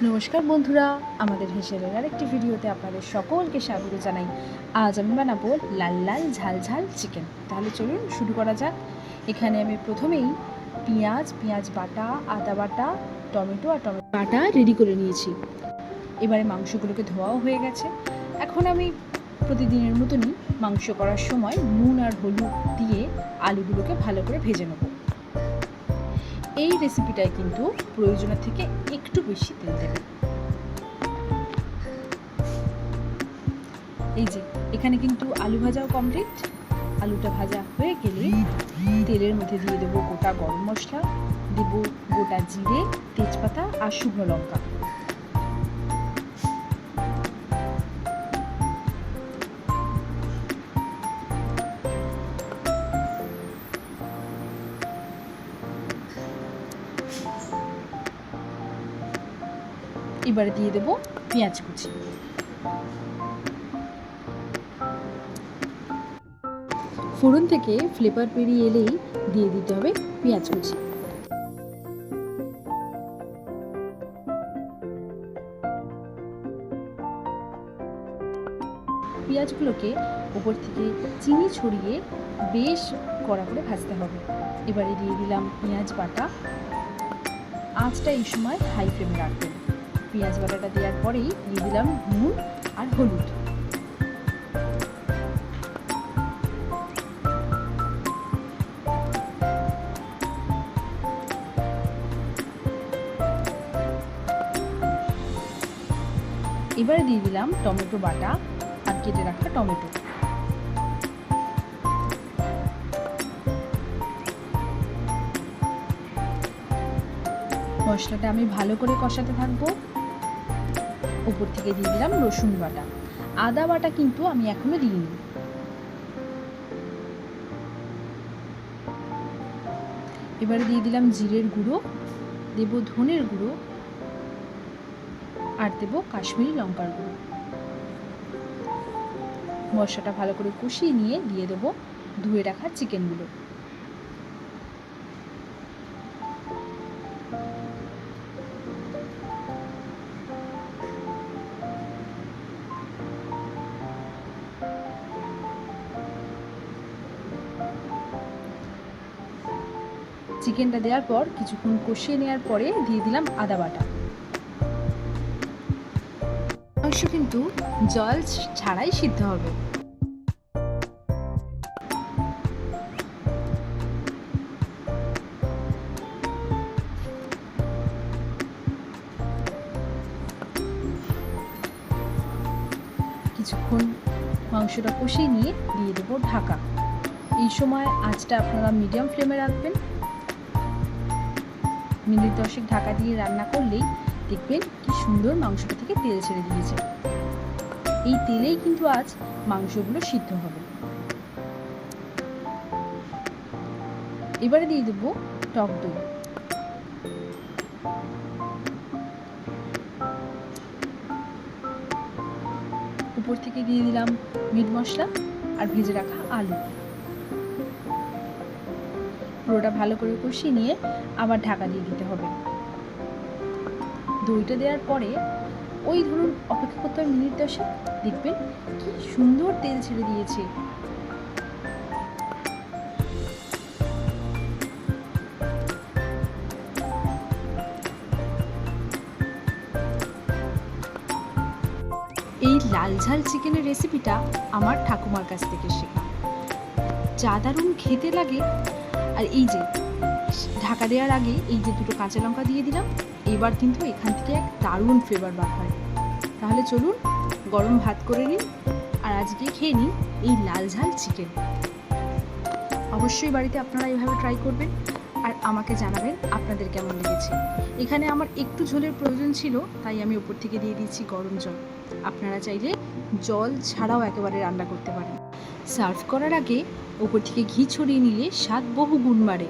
নমস্কার বন্ধুরা, আমাদের হেসেলের আরেকটি ভিডিওতে আপনাদের সকলকে স্বাগত জানাই। আজ আমি বানাবো লাল লাল ঝাল ঝাল চিকেন। তাহলে চলুন শুরু করা যাক। এখানে আমি প্রথমেই পেঁয়াজ বাটা, আদা বাটা, টমেটো বাটা রেডি করে নিয়েছি। এবারে মাংসগুলোকে ধোয়াও হয়ে গেছে। এখন আমি প্রতিদিনের মতনই মাংস করার সময় নুন আর হলুদ দিয়ে আলুগুলোকে ভালো করে ভেজে নেব। এই রেসিপিটায় কিন্তু প্রয়োজনের থেকে একটু বেশি তেল দেবে। এই যে এখানে কিন্তু আলু ভাজাও কমপ্লিট। আলুটা ভাজা হয়ে গেলে তেলের মধ্যে দিয়ে দেবো গোটা গরম মশলা, দেবো গোটা জিরে, তেজপাতা আর শুকনো লঙ্কা। এবারে দিয়ে দেবো পেঁয়াজ কুচি। ফোড়ন থেকে ফ্লেভার বেরিয়ে এলেই দিয়ে দিতে হবে পেঁয়াজ কুচি। পেঁয়াজগুলোকে উপর থেকে চিনি ছড়িয়ে বেশ কড়া করে ভাজতে হবে। এবারে দিয়ে দিলাম পেঁয়াজ বাটা। আঁচটা এই সময় হাই ফ্লেমে রাখবেন। পেঁয়াজ বাটাটা দেওয়ার পরেই দিয়ে দিলাম নুন আর হলুদ। এবারে দিয়ে দিলাম টমেটো বাটা আর কেটে রাখা টমেটো। মশলাটা আমি ভালো করে কষাতে থাকবো। উপর থেকে দিয়ে দিলাম রসুন বাটা। আদা বাটা কিন্তু আমি এখনো দিইনি। এবারে দিয়ে দিলাম জিরের গুঁড়ো, দেব ধনের গুঁড়ো আর দেব কাশ্মীরি লঙ্কার গুঁড়ো। মশলাটা ভালো করে কষিয়ে নিয়ে দিয়ে দেবো ধুয়ে রাখা চিকেনগুলো। চিকেনটা দেওয়ার পর কিছুক্ষণ কষিয়ে নেওয়ার পরে দিয়ে দিলাম আদা বাটা। মাংস কিন্তু জল ছাড়াই সিদ্ধ হবে। কিছুক্ষণ মাংসটা কষিয়ে নিয়ে দিয়ে দেবো ঢাকা। এই সময় আঁচটা আপনারা মিডিয়াম ফ্লেমে রাখবেন। মিনিট 10 ঢাকা দিয়ে রান্না করলেই দেখবেন কি সুন্দর মাংসটা থেকে তেল ছেড়ে দিয়েছে। এই তেলেই কিন্তু আজ মাংসগুলো সিদ্ধ হবে। এবারে দিয়ে দেবো টক দই। উপর থেকে দিয়ে দিলাম মিট মশলা আর ভেজে রাখা আলু। পুরোটা ভালো করে কষিয়ে নিয়ে আবার ঢাকা দিয়ে দিতে হবে। দইটা দেওয়ার পরে ওই ধরুন অপেক্ষা করতে হবে মিনিট 10। দেখবেন কি সুন্দর তেল ছেড়ে দিয়েছে। এই লাল ঝাল চিকেনের রেসিপিটা আমার ঠাকুমার কাছ থেকে শেখা। যা দারুণ খেতে লাগে। আর এই যে ঢাকা দেওয়ার আগে এই যে দুটো কাঁচা লঙ্কা দিয়ে দিলাম, এবার কিন্তু এখান থেকে এক দারুণ ফ্লেভার বার হয়। তাহলে চলুন গরম ভাত করে নিন আর আজকে খেয়ে নিন এই লাল ঝাল চিকেন। অবশ্যই বাড়িতে আপনারা এইভাবে ট্রাই করবেন আর আমাকে জানাবেন আপনাদের কেমন লেগেছে। এখানে আমার একটু ঝোলের প্রয়োজন ছিল, তাই আমি উপর থেকে দিয়ে দিচ্ছি গরম জল। আপনারা চাইলে জল ছাড়াও একেবারে রান্না করতে পারেন। সার্ভ করার আগে উপর থেকে ঘি ছড়িয়ে নিলে স্বাদ বহু গুণ বাড়ে।